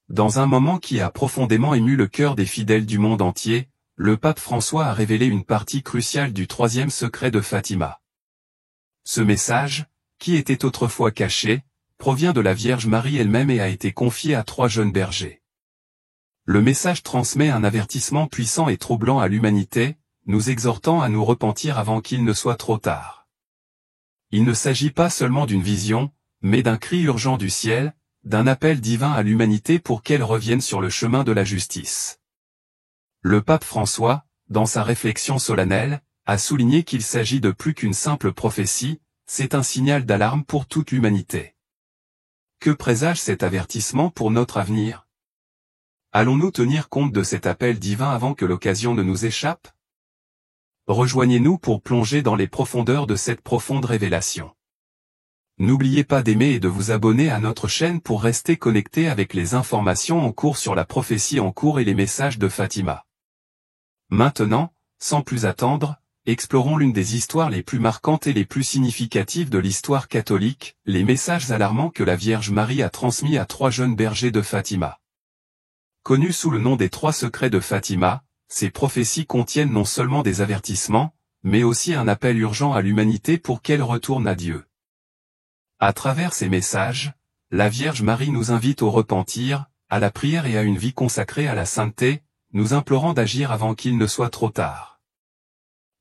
dans un moment qui a profondément ému le cœur des fidèles du monde entier, le pape François a révélé une partie cruciale du troisième secret de Fatima. Ce message, qui était autrefois caché, provient de la Vierge Marie elle-même et a été confié à 3 jeunes bergers. Le message transmet un avertissement puissant et troublant à l'humanité, nous exhortant à nous repentir avant qu'il ne soit trop tard. Il ne s'agit pas seulement d'une vision, mais d'un cri urgent du ciel, d'un appel divin à l'humanité pour qu'elle revienne sur le chemin de la justice. Le pape François, dans sa réflexion solennelle, a souligné qu'il s'agit de plus qu'une simple prophétie, c'est un signal d'alarme pour toute l'humanité. Que présage cet avertissement pour notre avenir? Allons-nous tenir compte de cet appel divin avant que l'occasion ne nous échappe? Rejoignez-nous pour plonger dans les profondeurs de cette profonde révélation. N'oubliez pas d'aimer et de vous abonner à notre chaîne pour rester connecté avec les informations en cours sur la prophétie en cours et les messages de Fatima. Maintenant, sans plus attendre, explorons l'une des histoires les plus marquantes et les plus significatives de l'histoire catholique, les messages alarmants que la Vierge Marie a transmis à 3 jeunes bergers de Fatima. Connus sous le nom des 3 secrets de Fatima, ces prophéties contiennent non seulement des avertissements, mais aussi un appel urgent à l'humanité pour qu'elle retourne à Dieu. À travers ces messages, la Vierge Marie nous invite au repentir, à la prière et à une vie consacrée à la sainteté, nous implorant d'agir avant qu'il ne soit trop tard.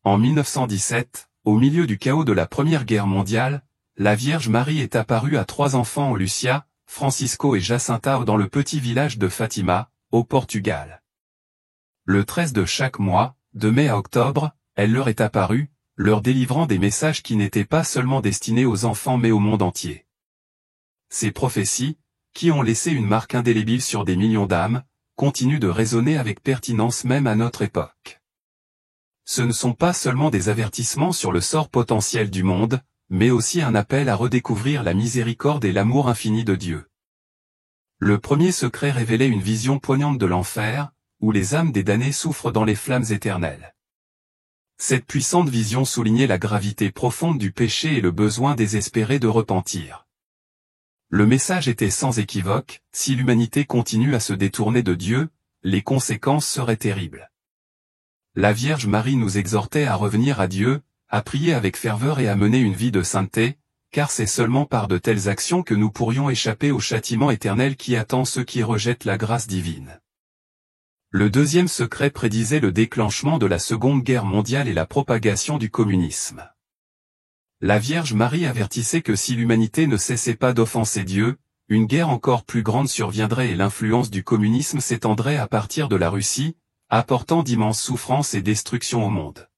En 1917, au milieu du chaos de la Première Guerre mondiale, la Vierge Marie est apparue à 3 enfants, Lucia, Francisco et Jacinta, dans le petit village de Fatima, au Portugal. Le 13 de chaque mois, de mai à octobre, elle leur est apparue, leur délivrant des messages qui n'étaient pas seulement destinés aux enfants mais au monde entier. Ces prophéties, qui ont laissé une marque indélébile sur des millions d'âmes, continuent de résonner avec pertinence même à notre époque. Ce ne sont pas seulement des avertissements sur le sort potentiel du monde, mais aussi un appel à redécouvrir la miséricorde et l'amour infini de Dieu. Le premier secret révélait une vision poignante de l'enfer, où les âmes des damnés souffrent dans les flammes éternelles. Cette puissante vision soulignait la gravité profonde du péché et le besoin désespéré de repentir. Le message était sans équivoque, si l'humanité continue à se détourner de Dieu, les conséquences seraient terribles. La Vierge Marie nous exhortait à revenir à Dieu, à prier avec ferveur et à mener une vie de sainteté, car c'est seulement par de telles actions que nous pourrions échapper au châtiment éternel qui attend ceux qui rejettent la grâce divine. Le deuxième secret prédisait le déclenchement de la Seconde Guerre mondiale et la propagation du communisme. La Vierge Marie avertissait que si l'humanité ne cessait pas d'offenser Dieu, une guerre encore plus grande surviendrait et l'influence du communisme s'étendrait à partir de la Russie, apportant d'immenses souffrances et destruction au monde.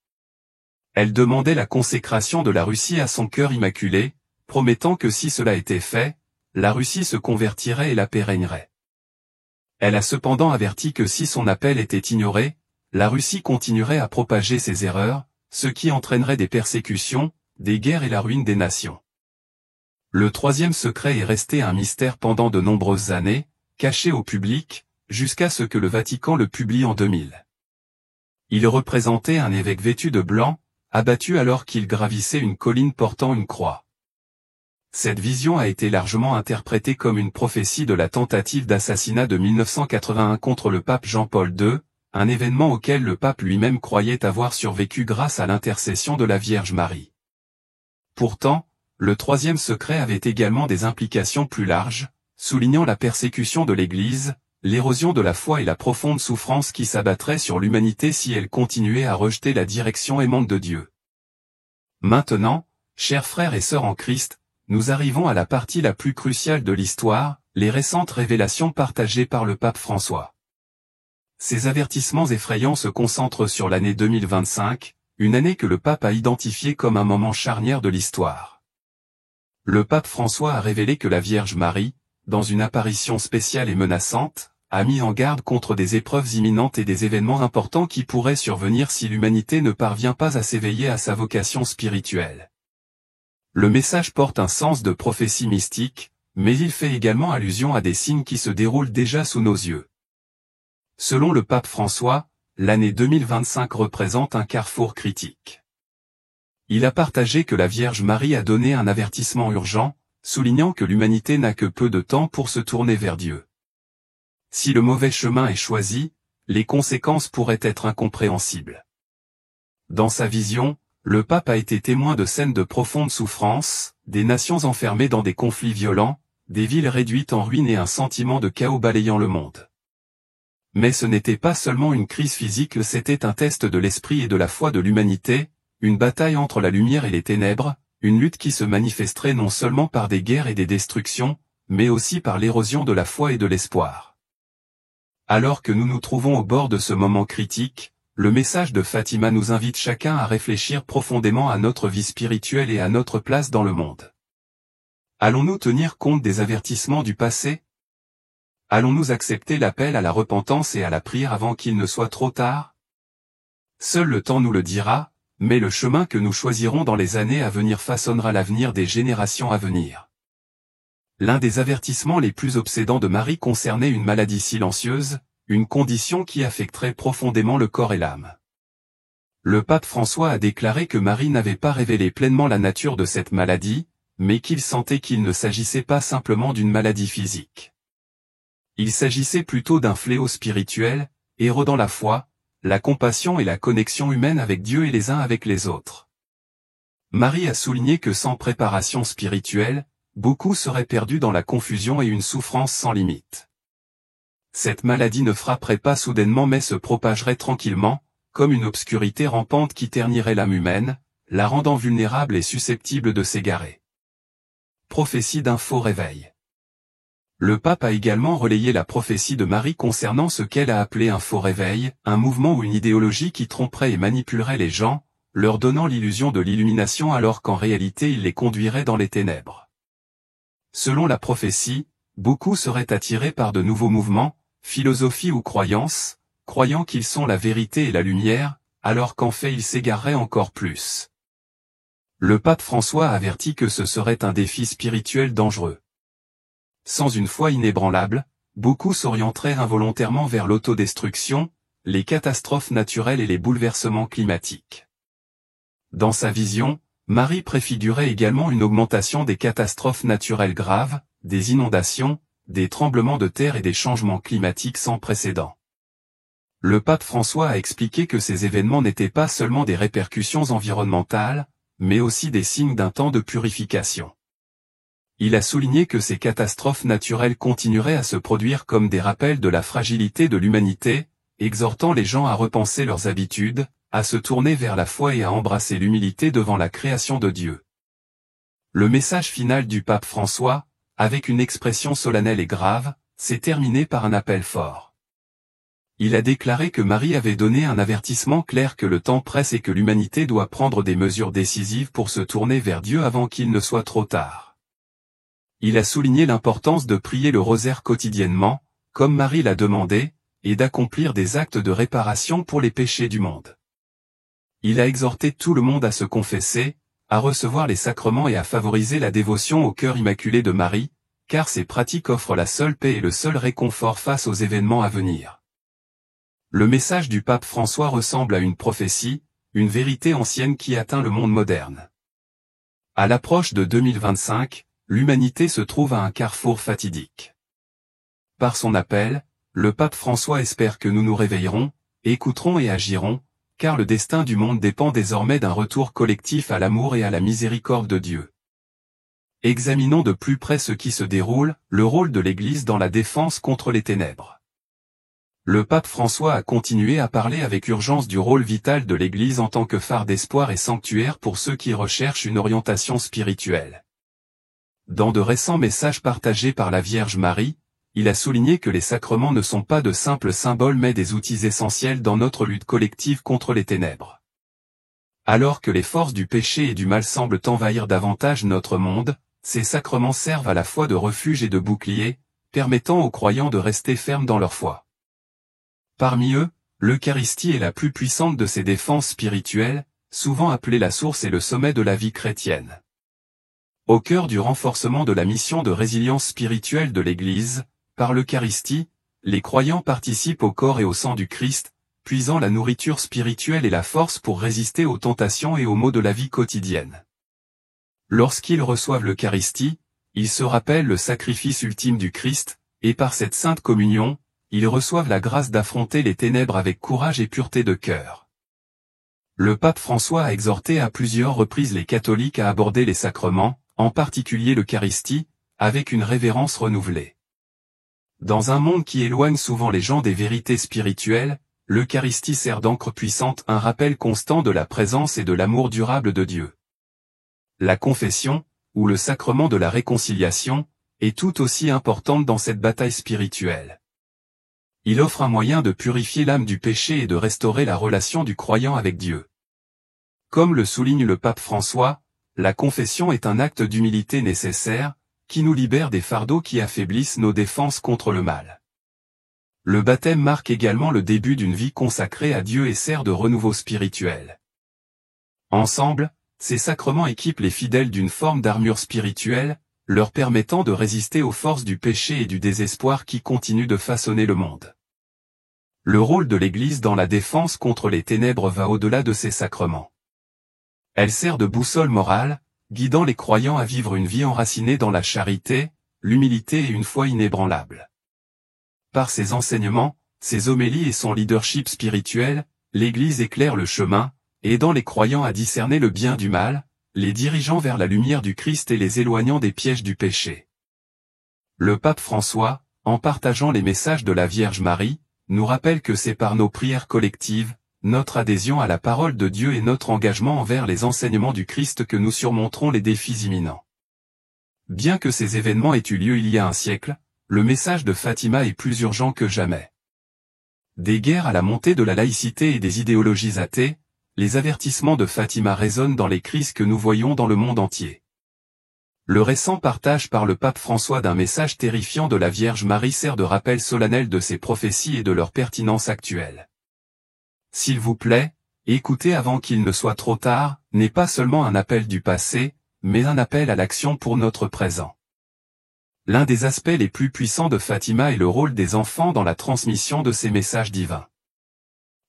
Elle demandait la consécration de la Russie à son cœur immaculé, promettant que si cela était fait, la Russie se convertirait et la paix régnerait. Elle a cependant averti que si son appel était ignoré, la Russie continuerait à propager ses erreurs, ce qui entraînerait des persécutions, des guerres et la ruine des nations. Le troisième secret est resté un mystère pendant de nombreuses années, caché au public, jusqu'à ce que le Vatican le publie en 2000. Il représentait un évêque vêtu de blanc, abattu alors qu'il gravissait une colline portant une croix. Cette vision a été largement interprétée comme une prophétie de la tentative d'assassinat de 1981 contre le pape Jean-Paul II, un événement auquel le pape lui-même croyait avoir survécu grâce à l'intercession de la Vierge Marie. Pourtant, le troisième secret avait également des implications plus larges, soulignant la persécution de l'Église, l'érosion de la foi et la profonde souffrance qui s'abattrait sur l'humanité si elle continuait à rejeter la direction aimante de Dieu. Maintenant, chers frères et sœurs en Christ, nous arrivons à la partie la plus cruciale de l'histoire, les récentes révélations partagées par le pape François. Ces avertissements effrayants se concentrent sur l'année 2025, une année que le pape a identifiée comme un moment charnière de l'histoire. Le pape François a révélé que la Vierge Marie, dans une apparition spéciale et menaçante, a mis en garde contre des épreuves imminentes et des événements importants qui pourraient survenir si l'humanité ne parvient pas à s'éveiller à sa vocation spirituelle. Le message porte un sens de prophétie mystique, mais il fait également allusion à des signes qui se déroulent déjà sous nos yeux. Selon le pape François, l'année 2025 représente un carrefour critique. Il a partagé que la Vierge Marie a donné un avertissement urgent, soulignant que l'humanité n'a que peu de temps pour se tourner vers Dieu. Si le mauvais chemin est choisi, les conséquences pourraient être incompréhensibles. Dans sa vision, le pape a été témoin de scènes de profonde souffrance, des nations enfermées dans des conflits violents, des villes réduites en ruines et un sentiment de chaos balayant le monde. Mais ce n'était pas seulement une crise physique, c'était un test de l'esprit et de la foi de l'humanité, une bataille entre la lumière et les ténèbres, une lutte qui se manifesterait non seulement par des guerres et des destructions, mais aussi par l'érosion de la foi et de l'espoir. Alors que nous nous trouvons au bord de ce moment critique, le message de Fatima nous invite chacun à réfléchir profondément à notre vie spirituelle et à notre place dans le monde. Allons-nous tenir compte des avertissements du passé? Allons-nous accepter l'appel à la repentance et à la prière avant qu'il ne soit trop tard? Seul le temps nous le dira, mais le chemin que nous choisirons dans les années à venir façonnera l'avenir des générations à venir. L'un des avertissements les plus obsédants de Marie concernait une maladie silencieuse, une condition qui affecterait profondément le corps et l'âme. Le pape François a déclaré que Marie n'avait pas révélé pleinement la nature de cette maladie, mais qu'il sentait qu'il ne s'agissait pas simplement d'une maladie physique. Il s'agissait plutôt d'un fléau spirituel, érodant la foi, la compassion et la connexion humaine avec Dieu et les uns avec les autres. Marie a souligné que sans préparation spirituelle, beaucoup seraient perdus dans la confusion et une souffrance sans limite. Cette maladie ne frapperait pas soudainement mais se propagerait tranquillement, comme une obscurité rampante qui ternirait l'âme humaine, la rendant vulnérable et susceptible de s'égarer. Prophétie d'un faux réveil. Le pape a également relayé la prophétie de Marie concernant ce qu'elle a appelé un faux réveil, un mouvement ou une idéologie qui tromperait et manipulerait les gens, leur donnant l'illusion de l'illumination alors qu'en réalité il les conduirait dans les ténèbres. Selon la prophétie, beaucoup seraient attirés par de nouveaux mouvements, philosophies ou croyances, croyant qu'ils sont la vérité et la lumière, alors qu'en fait ils s'égareraient encore plus. Le pape François a averti que ce serait un défi spirituel dangereux. Sans une foi inébranlable, beaucoup s'orienteraient involontairement vers l'autodestruction, les catastrophes naturelles et les bouleversements climatiques. Dans sa vision, Marie préfigurait également une augmentation des catastrophes naturelles graves, des inondations, des tremblements de terre et des changements climatiques sans précédent. Le pape François a expliqué que ces événements n'étaient pas seulement des répercussions environnementales, mais aussi des signes d'un temps de purification. Il a souligné que ces catastrophes naturelles continueraient à se produire comme des rappels de la fragilité de l'humanité, exhortant les gens à repenser leurs habitudes, à se tourner vers la foi et à embrasser l'humilité devant la création de Dieu. Le message final du pape François, avec une expression solennelle et grave, s'est terminé par un appel fort. Il a déclaré que Marie avait donné un avertissement clair que le temps presse et que l'humanité doit prendre des mesures décisives pour se tourner vers Dieu avant qu'il ne soit trop tard. Il a souligné l'importance de prier le rosaire quotidiennement, comme Marie l'a demandé, et d'accomplir des actes de réparation pour les péchés du monde. Il a exhorté tout le monde à se confesser, à recevoir les sacrements et à favoriser la dévotion au cœur immaculé de Marie, car ces pratiques offrent la seule paix et le seul réconfort face aux événements à venir. Le message du pape François ressemble à une prophétie, une vérité ancienne qui atteint le monde moderne. À l'approche de 2025, l'humanité se trouve à un carrefour fatidique. Par son appel, le pape François espère que nous nous réveillerons, écouterons et agirons, car le destin du monde dépend désormais d'un retour collectif à l'amour et à la miséricorde de Dieu. Examinons de plus près ce qui se déroule, le rôle de l'Église dans la défense contre les ténèbres. Le pape François a continué à parler avec urgence du rôle vital de l'Église en tant que phare d'espoir et sanctuaire pour ceux qui recherchent une orientation spirituelle. Dans de récents messages partagés par la Vierge Marie, il a souligné que les sacrements ne sont pas de simples symboles mais des outils essentiels dans notre lutte collective contre les ténèbres. Alors que les forces du péché et du mal semblent envahir davantage notre monde, ces sacrements servent à la fois de refuge et de bouclier, permettant aux croyants de rester fermes dans leur foi. Parmi eux, l'Eucharistie est la plus puissante de ces défenses spirituelles, souvent appelée la source et le sommet de la vie chrétienne. Au cœur du renforcement de la mission de résilience spirituelle de l'Église, par l'Eucharistie, les croyants participent au corps et au sang du Christ, puisant la nourriture spirituelle et la force pour résister aux tentations et aux maux de la vie quotidienne. Lorsqu'ils reçoivent l'Eucharistie, ils se rappellent le sacrifice ultime du Christ, et par cette sainte communion, ils reçoivent la grâce d'affronter les ténèbres avec courage et pureté de cœur. Le pape François a exhorté à plusieurs reprises les catholiques à aborder les sacrements, en particulier l'Eucharistie, avec une révérence renouvelée. Dans un monde qui éloigne souvent les gens des vérités spirituelles, l'Eucharistie sert d'encre puissante, un rappel constant de la présence et de l'amour durable de Dieu. La confession, ou le sacrement de la réconciliation, est tout aussi importante dans cette bataille spirituelle. Il offre un moyen de purifier l'âme du péché et de restaurer la relation du croyant avec Dieu. Comme le souligne le pape François, la confession est un acte d'humilité nécessaire, qui nous libère des fardeaux qui affaiblissent nos défenses contre le mal. Le baptême marque également le début d'une vie consacrée à Dieu et sert de renouveau spirituel. Ensemble, ces sacrements équipent les fidèles d'une forme d'armure spirituelle, leur permettant de résister aux forces du péché et du désespoir qui continuent de façonner le monde. Le rôle de l'Église dans la défense contre les ténèbres va au-delà de ces sacrements. Elle sert de boussole morale, guidant les croyants à vivre une vie enracinée dans la charité, l'humilité et une foi inébranlable. Par ses enseignements, ses homélies et son leadership spirituel, l'Église éclaire le chemin, aidant les croyants à discerner le bien du mal, les dirigeant vers la lumière du Christ et les éloignant des pièges du péché. Le pape François, en partageant les messages de la Vierge Marie, nous rappelle que c'est par nos prières collectives, notre adhésion à la parole de Dieu et notre engagement envers les enseignements du Christ que nous surmonterons les défis imminents. Bien que ces événements aient eu lieu il y a un siècle, le message de Fatima est plus urgent que jamais. Des guerres à la montée de la laïcité et des idéologies athées, les avertissements de Fatima résonnent dans les crises que nous voyons dans le monde entier. Le récent partage par le pape François d'un message terrifiant de la Vierge Marie sert de rappel solennel de ses prophéties et de leur pertinence actuelle. S'il vous plaît, écoutez avant qu'il ne soit trop tard, n'est pas seulement un appel du passé, mais un appel à l'action pour notre présent. L'un des aspects les plus puissants de Fatima est le rôle des enfants dans la transmission de ces messages divins.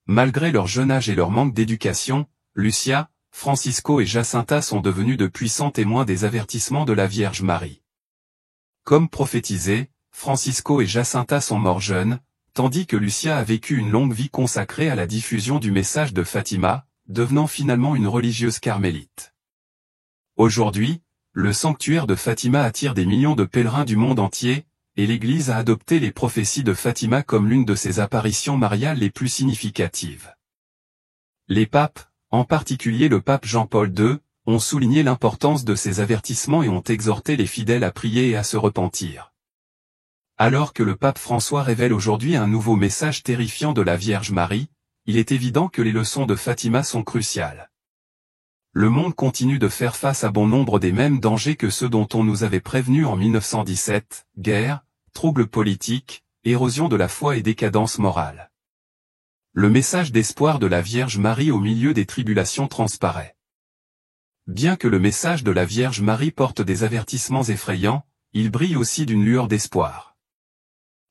Malgré leur jeune âge et leur manque d'éducation, Lucia, Francisco et Jacinta sont devenus de puissants témoins des avertissements de la Vierge Marie. Comme prophétisé, Francisco et Jacinta sont morts jeunes, tandis que Lucia a vécu une longue vie consacrée à la diffusion du message de Fatima, devenant finalement une religieuse carmélite. Aujourd'hui, le sanctuaire de Fatima attire des millions de pèlerins du monde entier, et l'Église a adopté les prophéties de Fatima comme l'une de ses apparitions mariales les plus significatives. Les papes, en particulier le pape Jean-Paul II, ont souligné l'importance de ces avertissements et ont exhorté les fidèles à prier et à se repentir. Alors que le pape François révèle aujourd'hui un nouveau message terrifiant de la Vierge Marie, il est évident que les leçons de Fatima sont cruciales. Le monde continue de faire face à bon nombre des mêmes dangers que ceux dont on nous avait prévenus en 1917, guerre, troubles politiques, érosion de la foi et décadence morale. Le message d'espoir de la Vierge Marie au milieu des tribulations transparaît. Bien que le message de la Vierge Marie porte des avertissements effrayants, il brille aussi d'une lueur d'espoir.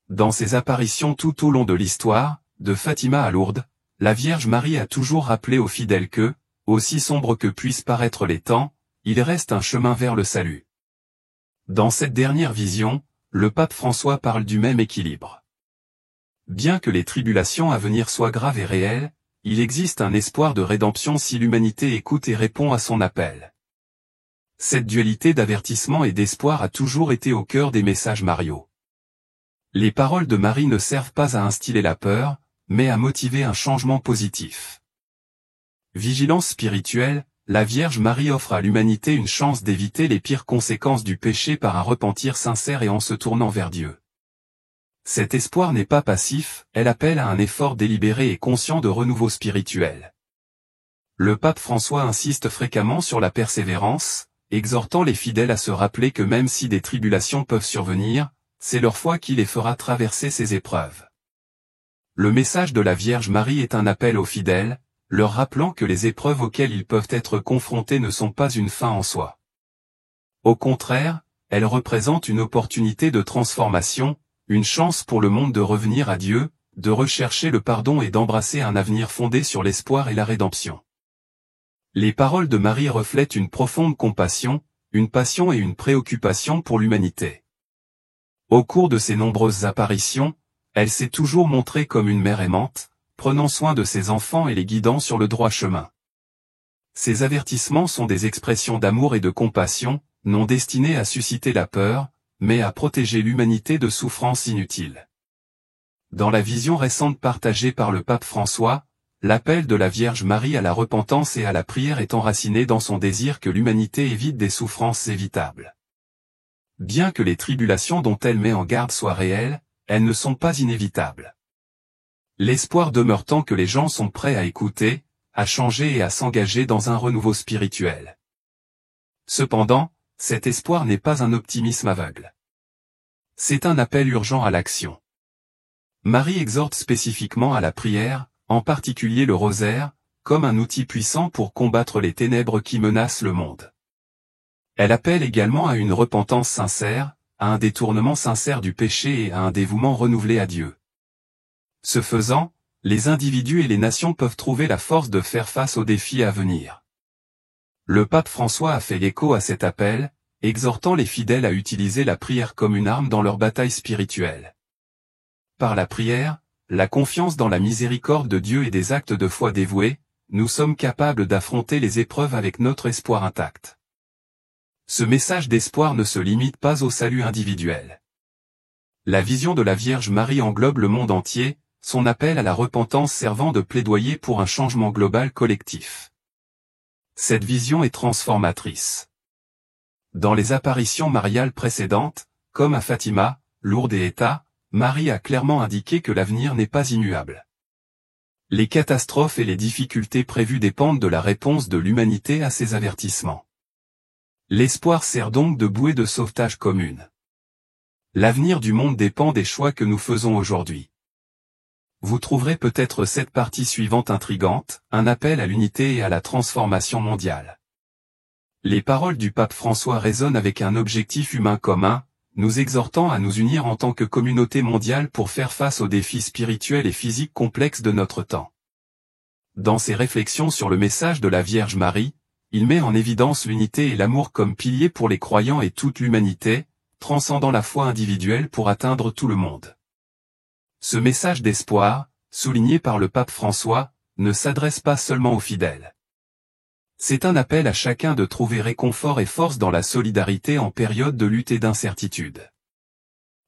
Dans ses apparitions tout au long de l'histoire, de Fatima à Lourdes, la Vierge Marie a toujours rappelé aux fidèles que, aussi sombre que puissent paraître les temps, il reste un chemin vers le salut. Dans cette dernière vision, le pape François parle du même équilibre. Bien que les tribulations à venir soient graves et réelles, il existe un espoir de rédemption si l'humanité écoute et répond à son appel. Cette dualité d'avertissement et d'espoir a toujours été au cœur des messages mariaux. Les paroles de Marie ne servent pas à instiller la peur, mais à motiver un changement positif. Vigilance spirituelle, la Vierge Marie offre à l'humanité une chance d'éviter les pires conséquences du péché par un repentir sincère et en se tournant vers Dieu. Cet espoir n'est pas passif, elle appelle à un effort délibéré et conscient de renouveau spirituel. Le pape François insiste fréquemment sur la persévérance, exhortant les fidèles à se rappeler que même si des tribulations peuvent survenir, c'est leur foi qui les fera traverser ces épreuves. Le message de la Vierge Marie est un appel aux fidèles, leur rappelant que les épreuves auxquelles ils peuvent être confrontés ne sont pas une fin en soi. Au contraire, elles représentent une opportunité de transformation, une chance pour le monde de revenir à Dieu, de rechercher le pardon et d'embrasser un avenir fondé sur l'espoir et la rédemption. Les paroles de Marie reflètent une profonde compassion, une passion et une préoccupation pour l'humanité. Au cours de ses nombreuses apparitions, Elle s'est toujours montrée comme une mère aimante, prenant soin de ses enfants et les guidant sur le droit chemin. Ces avertissements sont des expressions d'amour et de compassion, non destinées à susciter la peur, mais à protéger l'humanité de souffrances inutiles. Dans la vision récente partagée par le pape François, l'appel de la Vierge Marie à la repentance et à la prière est enraciné dans son désir que l'humanité évite des souffrances évitables. Bien que les tribulations dont elle met en garde soient réelles, elles ne sont pas inévitables. L'espoir demeure tant que les gens sont prêts à écouter, à changer et à s'engager dans un renouveau spirituel. Cependant, cet espoir n'est pas un optimisme aveugle. C'est un appel urgent à l'action. Marie exhorte spécifiquement à la prière, en particulier le rosaire, comme un outil puissant pour combattre les ténèbres qui menacent le monde. Elle appelle également à une repentance sincère, à un détournement sincère du péché et à un dévouement renouvelé à Dieu. Ce faisant, les individus et les nations peuvent trouver la force de faire face aux défis à venir. Le pape François a fait écho à cet appel, exhortant les fidèles à utiliser la prière comme une arme dans leur bataille spirituelle. Par la prière, la confiance dans la miséricorde de Dieu et des actes de foi dévoués, nous sommes capables d'affronter les épreuves avec notre espoir intact. Ce message d'espoir ne se limite pas au salut individuel. La vision de la Vierge Marie englobe le monde entier, son appel à la repentance servant de plaidoyer pour un changement global collectif. Cette vision est transformatrice. Dans les apparitions mariales précédentes, comme à Fatima, Lourdes et État, Marie a clairement indiqué que l'avenir n'est pas immuable. Les catastrophes et les difficultés prévues dépendent de la réponse de l'humanité à ces avertissements. L'espoir sert donc de bouée de sauvetage commune. L'avenir du monde dépend des choix que nous faisons aujourd'hui. Vous trouverez peut-être cette partie suivante intrigante, un appel à l'unité et à la transformation mondiale. Les paroles du pape François résonnent avec un objectif humain commun, nous exhortant à nous unir en tant que communauté mondiale pour faire face aux défis spirituels et physiques complexes de notre temps. Dans ses réflexions sur le message de la Vierge Marie, il met en évidence l'unité et l'amour comme piliers pour les croyants et toute l'humanité, transcendant la foi individuelle pour atteindre tout le monde. Ce message d'espoir, souligné par le pape François, ne s'adresse pas seulement aux fidèles. C'est un appel à chacun de trouver réconfort et force dans la solidarité en période de lutte et d'incertitude.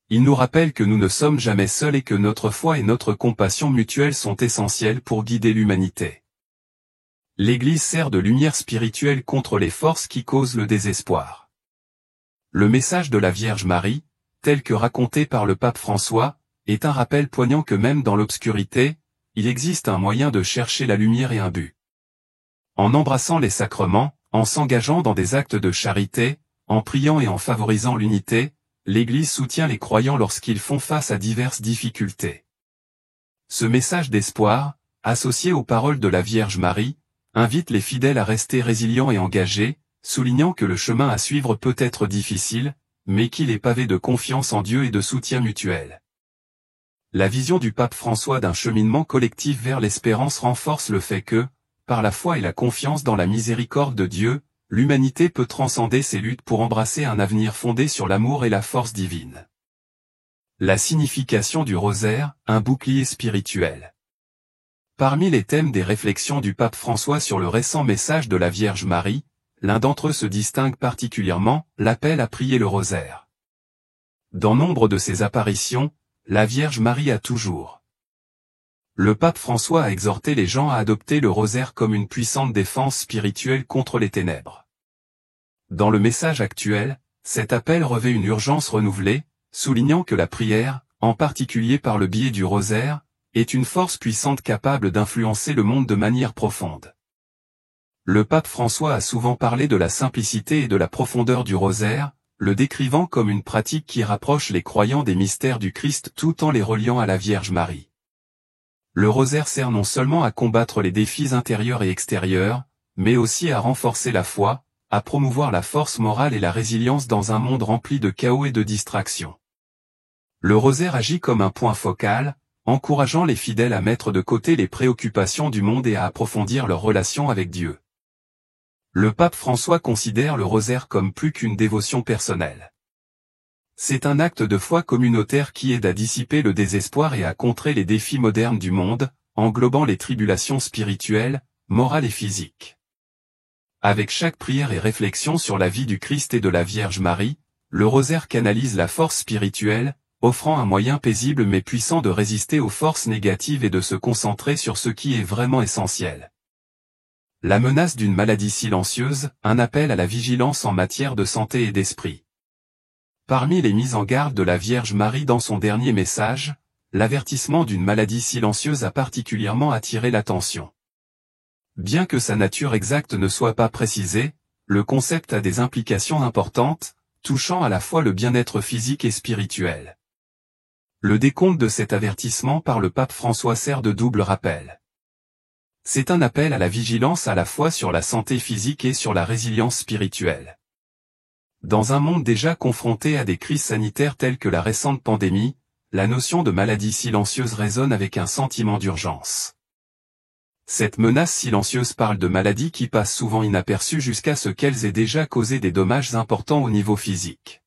Il nous rappelle que nous ne sommes jamais seuls et que notre foi et notre compassion mutuelle sont essentielles pour guider l'humanité. L'Église sert de lumière spirituelle contre les forces qui causent le désespoir. Le message de la Vierge Marie, tel que raconté par le pape François, est un rappel poignant que même dans l'obscurité, il existe un moyen de chercher la lumière et un but. En embrassant les sacrements, en s'engageant dans des actes de charité, en priant et en favorisant l'unité, l'Église soutient les croyants lorsqu'ils font face à diverses difficultés. Ce message d'espoir, associé aux paroles de la Vierge Marie, invite les fidèles à rester résilients et engagés, soulignant que le chemin à suivre peut être difficile, mais qu'il est pavé de confiance en Dieu et de soutien mutuel. La vision du pape François d'un cheminement collectif vers l'espérance renforce le fait que, par la foi et la confiance dans la miséricorde de Dieu, l'humanité peut transcender ses luttes pour embrasser un avenir fondé sur l'amour et la force divine. La signification du rosaire, un bouclier spirituel. Parmi les thèmes des réflexions du pape François sur le récent message de la Vierge Marie, l'un d'entre eux se distingue particulièrement, l'appel à prier le rosaire. Dans nombre de ses apparitions, la Vierge Marie a toujours. Le pape François a exhorté les gens à adopter le rosaire comme une puissante défense spirituelle contre les ténèbres. Dans le message actuel, cet appel revêt une urgence renouvelée, soulignant que la prière, en particulier par le biais du rosaire, est une force puissante capable d'influencer le monde de manière profonde. Le pape François a souvent parlé de la simplicité et de la profondeur du rosaire, le décrivant comme une pratique qui rapproche les croyants des mystères du Christ tout en les reliant à la Vierge Marie. Le rosaire sert non seulement à combattre les défis intérieurs et extérieurs, mais aussi à renforcer la foi, à promouvoir la force morale et la résilience dans un monde rempli de chaos et de distractions. Le rosaire agit comme un point focal, encourageant les fidèles à mettre de côté les préoccupations du monde et à approfondir leur relation avec Dieu. Le pape François considère le rosaire comme plus qu'une dévotion personnelle. C'est un acte de foi communautaire qui aide à dissiper le désespoir et à contrer les défis modernes du monde, englobant les tribulations spirituelles, morales et physiques. Avec chaque prière et réflexion sur la vie du Christ et de la Vierge Marie, le rosaire canalise la force spirituelle, offrant un moyen paisible mais puissant de résister aux forces négatives et de se concentrer sur ce qui est vraiment essentiel. La menace d'une maladie silencieuse, un appel à la vigilance en matière de santé et d'esprit. Parmi les mises en garde de la Vierge Marie dans son dernier message, l'avertissement d'une maladie silencieuse a particulièrement attiré l'attention. Bien que sa nature exacte ne soit pas précisée, le concept a des implications importantes, touchant à la fois le bien-être physique et spirituel. Le décompte de cet avertissement par le pape François sert de double rappel. C'est un appel à la vigilance à la fois sur la santé physique et sur la résilience spirituelle. Dans un monde déjà confronté à des crises sanitaires telles que la récente pandémie, la notion de maladie silencieuse résonne avec un sentiment d'urgence. Cette menace silencieuse parle de maladies qui passent souvent inaperçues jusqu'à ce qu'elles aient déjà causé des dommages importants au niveau physique.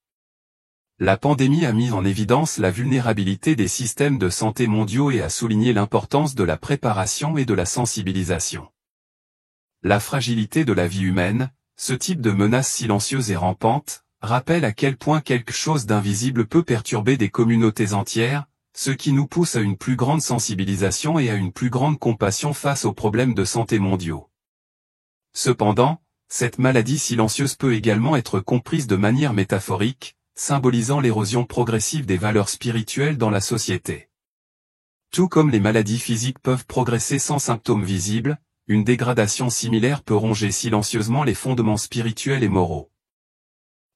La pandémie a mis en évidence la vulnérabilité des systèmes de santé mondiaux et a souligné l'importance de la préparation et de la sensibilisation. La fragilité de la vie humaine, ce type de menace silencieuse et rampante, rappelle à quel point quelque chose d'invisible peut perturber des communautés entières, ce qui nous pousse à une plus grande sensibilisation et à une plus grande compassion face aux problèmes de santé mondiaux. Cependant, cette maladie silencieuse peut également être comprise de manière métaphorique, symbolisant l'érosion progressive des valeurs spirituelles dans la société. Tout comme les maladies physiques peuvent progresser sans symptômes visibles, une dégradation similaire peut ronger silencieusement les fondements spirituels et moraux.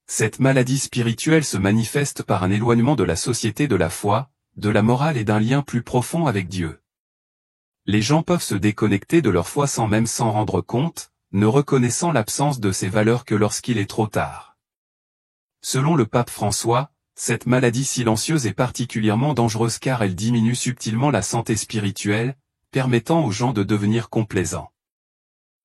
Cette maladie spirituelle se manifeste par un éloignement de la société de la foi, de la morale et d'un lien plus profond avec Dieu. Les gens peuvent se déconnecter de leur foi sans même s'en rendre compte, ne reconnaissant l'absence de ces valeurs que lorsqu'il est trop tard. Selon le pape François, cette maladie silencieuse est particulièrement dangereuse car elle diminue subtilement la santé spirituelle, permettant aux gens de devenir complaisants.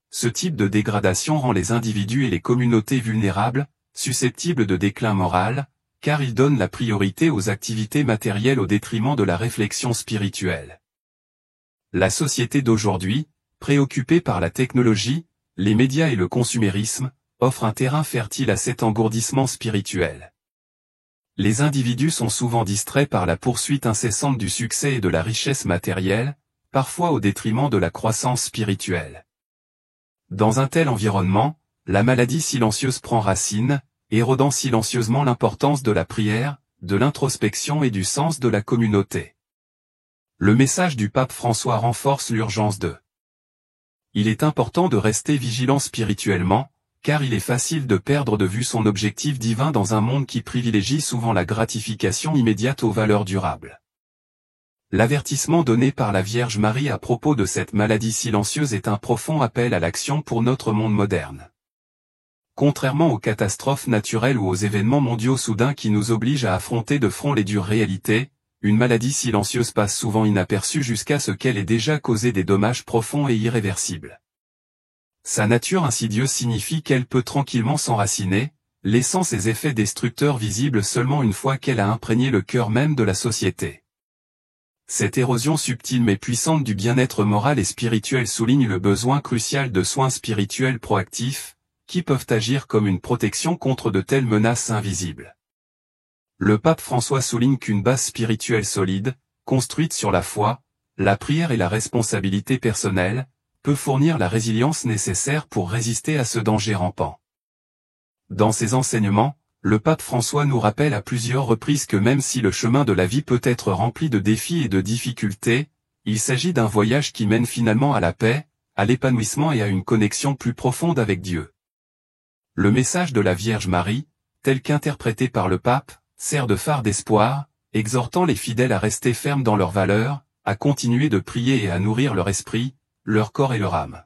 Ce type de dégradation rend les individus et les communautés vulnérables, susceptibles de déclin moral, car il donne la priorité aux activités matérielles au détriment de la réflexion spirituelle. La société d'aujourd'hui, préoccupée par la technologie, les médias et le consumérisme, offre un terrain fertile à cet engourdissement spirituel. Les individus sont souvent distraits par la poursuite incessante du succès et de la richesse matérielle, parfois au détriment de la croissance spirituelle. Dans un tel environnement, la maladie silencieuse prend racine, érodant silencieusement l'importance de la prière, de l'introspection et du sens de la communauté. Le message du pape François renforce l'urgence de. Il est important de rester vigilant spirituellement, car il est facile de perdre de vue son objectif divin dans un monde qui privilégie souvent la gratification immédiate aux valeurs durables. L'avertissement donné par la Vierge Marie à propos de cette maladie silencieuse est un profond appel à l'action pour notre monde moderne. Contrairement aux catastrophes naturelles ou aux événements mondiaux soudains qui nous obligent à affronter de front les dures réalités, une maladie silencieuse passe souvent inaperçue jusqu'à ce qu'elle ait déjà causé des dommages profonds et irréversibles. Sa nature insidieuse signifie qu'elle peut tranquillement s'enraciner, laissant ses effets destructeurs visibles seulement une fois qu'elle a imprégné le cœur même de la société. Cette érosion subtile mais puissante du bien-être moral et spirituel souligne le besoin crucial de soins spirituels proactifs, qui peuvent agir comme une protection contre de telles menaces invisibles. Le pape François souligne qu'une base spirituelle solide, construite sur la foi, la prière et la responsabilité personnelle, peut fournir la résilience nécessaire pour résister à ce danger rampant. Dans ses enseignements, le pape François nous rappelle à plusieurs reprises que même si le chemin de la vie peut être rempli de défis et de difficultés, il s'agit d'un voyage qui mène finalement à la paix, à l'épanouissement et à une connexion plus profonde avec Dieu. Le message de la Vierge Marie, tel qu'interprété par le pape, sert de phare d'espoir, exhortant les fidèles à rester fermes dans leurs valeurs, à continuer de prier et à nourrir leur esprit, leur corps et leur âme.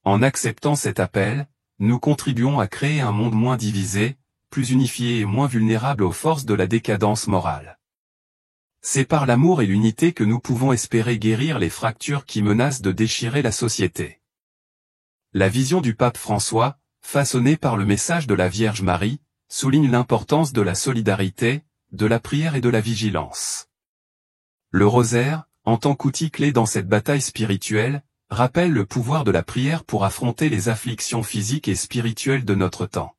En acceptant cet appel, nous contribuons à créer un monde moins divisé, plus unifié et moins vulnérable aux forces de la décadence morale. C'est par l'amour et l'unité que nous pouvons espérer guérir les fractures qui menacent de déchirer la société. La vision du pape François, façonnée par le message de la Vierge Marie, souligne l'importance de la solidarité, de la prière et de la vigilance. Le rosaire, en tant qu'outil clé dans cette bataille spirituelle, rappelle le pouvoir de la prière pour affronter les afflictions physiques et spirituelles de notre temps.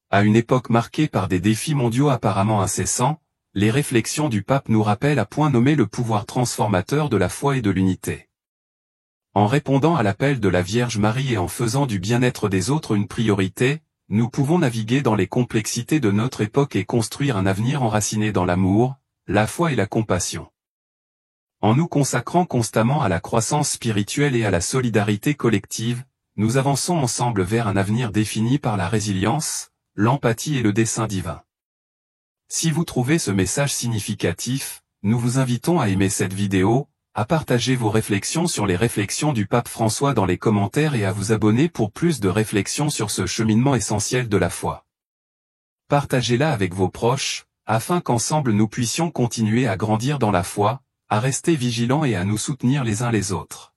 À une époque marquée par des défis mondiaux apparemment incessants, les réflexions du pape nous rappellent à point nommé le pouvoir transformateur de la foi et de l'unité. En répondant à l'appel de la Vierge Marie et en faisant du bien-être des autres une priorité, nous pouvons naviguer dans les complexités de notre époque et construire un avenir enraciné dans l'amour, la foi et la compassion. En nous consacrant constamment à la croissance spirituelle et à la solidarité collective, nous avançons ensemble vers un avenir défini par la résilience, l'empathie et le dessein divin. Si vous trouvez ce message significatif, nous vous invitons à aimer cette vidéo, à partager vos réflexions sur les réflexions du pape François dans les commentaires et à vous abonner pour plus de réflexions sur ce cheminement essentiel de la foi. Partagez-la avec vos proches, afin qu'ensemble nous puissions continuer à grandir dans la foi, à rester vigilants et à nous soutenir les uns les autres.